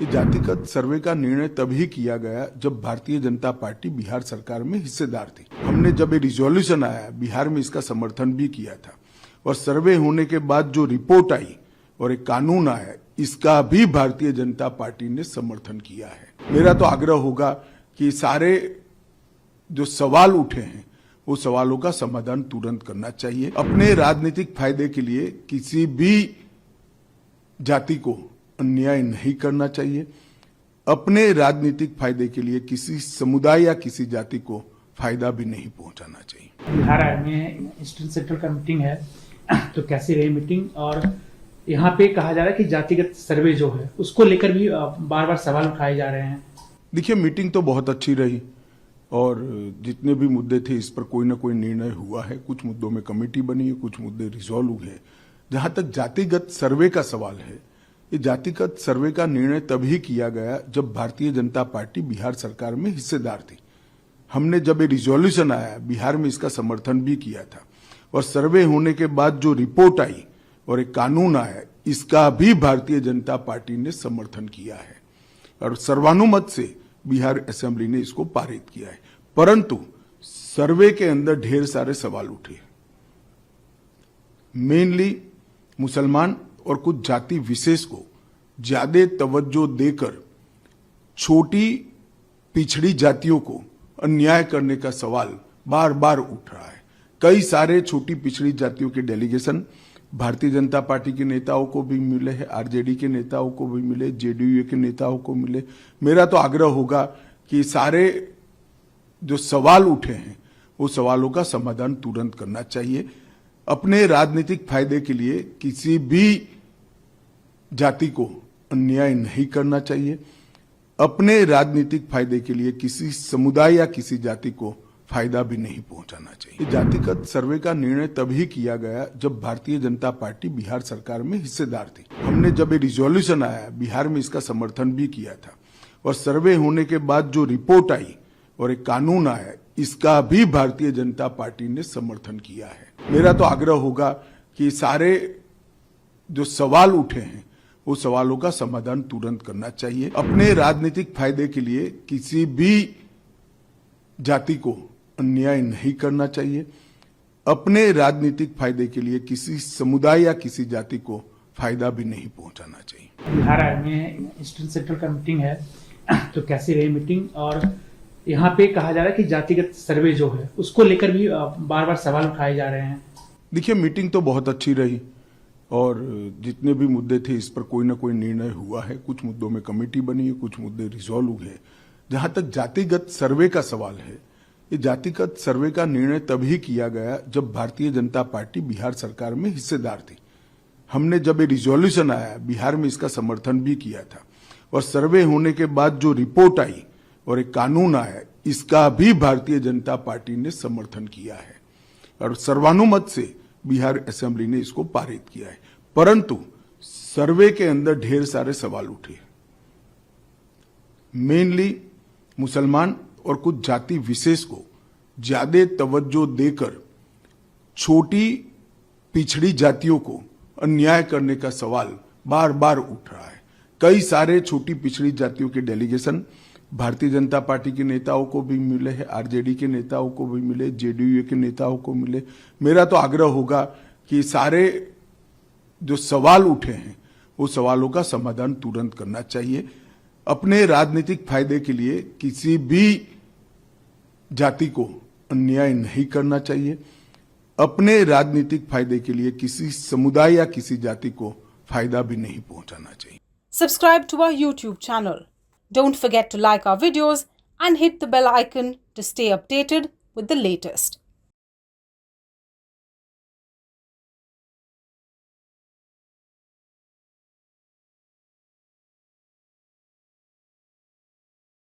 ये जातिगत सर्वे का निर्णय तभी किया गया जब भारतीय जनता पार्टी बिहार सरकार में हिस्सेदार थी। हमने जब ये रिजोल्यूशन आया बिहार में इसका समर्थन भी किया था और सर्वे होने के बाद जो रिपोर्ट आई और एक कानून आया इसका भी भारतीय जनता पार्टी ने समर्थन किया है। मेरा तो आग्रह होगा कि सारे जो सवाल उठे हैं वो सवालों का समाधान तुरंत करना चाहिए। अपने राजनीतिक फायदे के लिए किसी भी जाति को अन्याय नहीं करना चाहिए। अपने राजनीतिक फायदे के लिए किसी समुदाय या किसी जाति को फायदा भी नहीं पहुंचाना चाहिए। बिहार में ईस्टर्न सेंट्रल का मीटिंग है, तो कैसी रही मीटिंग? और यहाँ पे कहा जा रहा है कि जातिगत सर्वे जो है उसको लेकर भी बार बार सवाल उठाए जा रहे हैं। देखिए, मीटिंग तो बहुत अच्छी रही और जितने भी मुद्दे थे इस पर कोई ना कोई निर्णय हुआ है। कुछ मुद्दों में कमेटी बनी है, कुछ मुद्दे रिजॉल्व हुए। जहां तक जातिगत सर्वे का सवाल है, ये जातिगत सर्वे का निर्णय तभी किया गया जब भारतीय जनता पार्टी बिहार सरकार में हिस्सेदार थी। हमने जब ये रिजोल्यूशन आया बिहार में इसका समर्थन भी किया था और सर्वे होने के बाद जो रिपोर्ट आई और एक कानून आया इसका भी भारतीय जनता पार्टी ने समर्थन किया है और सर्वानुमत से बिहार असेंबली ने इसको पारित किया है। परंतु सर्वे के अंदर ढेर सारे सवाल उठे, मेनली मुसलमान और कुछ जाति विशेष को ज्यादा तवज्जो देकर छोटी पिछड़ी जातियों को अन्याय करने का सवाल बार बार उठ रहा है। कई सारे छोटी पिछड़ी जातियों के डेलीगेशन भारतीय जनता पार्टी के नेताओं को भी मिले हैं, आरजेडी के नेताओं को भी मिले, जेडीयू के नेताओं को मिले। मेरा तो आग्रह होगा कि सारे जो सवाल उठे हैं वो सवालों का समाधान तुरंत करना चाहिए। अपने राजनीतिक फायदे के लिए किसी भी जाति को अन्याय नहीं करना चाहिए। अपने राजनीतिक फायदे के लिए किसी समुदाय या किसी जाति को फायदा भी नहीं पहुंचाना चाहिए। जातिगत सर्वे का निर्णय तभी किया गया जब भारतीय जनता पार्टी बिहार सरकार में हिस्सेदार थी। हमने जब ये रिजोल्यूशन आया बिहार में इसका समर्थन भी किया था और सर्वे होने के बाद जो रिपोर्ट आई और एक कानून आया इसका भी भारतीय जनता पार्टी ने समर्थन किया है। मेरा तो आग्रह होगा कि सारे जो सवाल उठे हैं वो सवालों का समाधान तुरंत करना चाहिए। अपने राजनीतिक फायदे के लिए किसी भी जाति को अन्याय नहीं करना चाहिए। अपने राजनीतिक फायदे के लिए किसी समुदाय या किसी जाति को फायदा भी नहीं पहुंचाना चाहिए। बिहार में ईस्टर्न सेंट्रल का मीटिंग है, तो कैसी रही मीटिंग? और यहाँ पे कहा जा रहा है कि जातिगत सर्वे जो है उसको लेकर भी बार बार सवाल उठाए जा रहे हैं। देखिए, मीटिंग तो बहुत अच्छी रही और जितने भी मुद्दे थे इस पर कोई ना कोई निर्णय हुआ है। कुछ मुद्दों में कमेटी बनी है, कुछ मुद्दे रिजॉल्व हुए। जहां तक जातिगत सर्वे का सवाल है, ये जातिगत सर्वे का निर्णय तभी किया गया जब भारतीय जनता पार्टी बिहार सरकार में हिस्सेदार थी। हमने जब ये रिजोल्यूशन आया बिहार में इसका समर्थन भी किया था और सर्वे होने के बाद जो रिपोर्ट आई और एक कानून आया इसका भी भारतीय जनता पार्टी ने समर्थन किया है और सर्वानुमत से बिहार असेंबली ने इसको पारित किया है। परंतु सर्वे के अंदर ढेर सारे सवाल उठे, मेनली मुसलमान और कुछ जाति विशेष को ज्यादा तवज्जो देकर छोटी पिछड़ी जातियों को अन्याय करने का सवाल बार बार उठ रहा है। कई सारे छोटी पिछड़ी जातियों के डेलीगेशन भारतीय जनता पार्टी के नेताओं को भी मिले हैं, आरजेडी के नेताओं को भी मिले, जेडीयू के नेताओं को मिले। मेरा तो आग्रह होगा कि सारे जो सवाल उठे हैं वो सवालों का समाधान तुरंत करना चाहिए। अपने राजनीतिक फायदे के लिए किसी भी जाति को अन्याय नहीं करना चाहिए। अपने राजनीतिक फायदे के लिए किसी समुदाय या किसी जाति को फायदा भी नहीं पहुंचाना चाहिए। Subscribe to our YouTube channel. Don't forget to like our videos and hit the bell icon to stay updated with the latest.